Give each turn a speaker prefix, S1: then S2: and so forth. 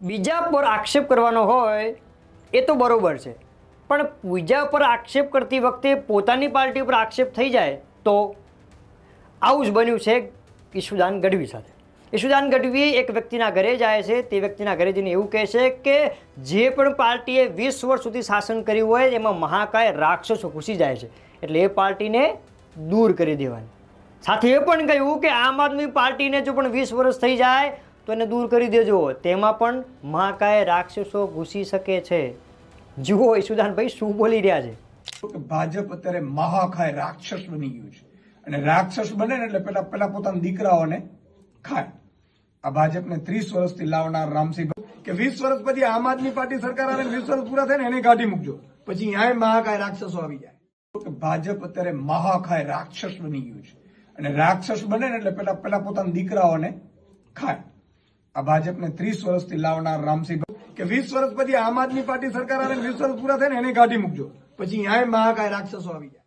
S1: બીજા પર આક્ષેપ કરવાનો હોય એ તો બરોબર છે, પણ બીજા પર આક્ષેપ કરતી વખતે પોતાની પાર્ટી પર આક્ષેપ થઈ જાય તો આવું જ બન્યું છે ઈશુદાન ગઢવી સાથે. ઈશુદાન ગઢવી એક વ્યક્તિના ઘરે જાય છે, તે વ્યક્તિના ઘરે જઈને એવું કહે છે કે જે પણ પાર્ટીએ 20 વર્ષ સુધી શાસન કર્યું હોય એમાં મહાકાય રાક્ષસો ઘૂસી જાય છે, એટલે એ પાર્ટીને દૂર કરી દેવાની. સાથે એ પણ કહ્યું કે આમ આદમી પાર્ટીને જો પણ 20 વર્ષ થઈ જાય તો એને દૂર કરી દેજો, તેમાં પણ મહાકાય રાક્ષસો ઘૂસી શકે છે. જુઓ ઈશુદાનભાઈ શું બોલી રહ્યા છે.
S2: ભાજપ અત્યારે મહાકાય રાક્ષસ બની ગયું છે, અને રાક્ષસ બને ને એટલે પેલા પોતાના દીકરાઓને ખાય. આ ભાજપને 30 વર્ષથી લાવનાર રામસિંહ કે 20 વર્ષ પછી આમ આદમી પાર્ટી સરકાર આવે 20 વર્ષ પૂરા થાય ને એને કાઢી મૂકજો, પછી અહીંયા મહાકાય રાક્ષસો આવી જાય. ભાજપ અત્યારે મહાકાય રાક્ષસ બની ગયું છે, અને રાક્ષસ બને ને એટલે પેલા પોતાના દીકરાઓને ખાય. આ ભાજપને 30 વર્ષથી લાવનાર રામસિંહ કે 20 વર્ષ પછી આમ આદમી પાર્ટી સરકાર આવે 20 વર્ષ પૂરા થાય ને એને કાઢી મૂકજો, પછી અહીંયા મહાકાય રાક્ષસો આવી જાય.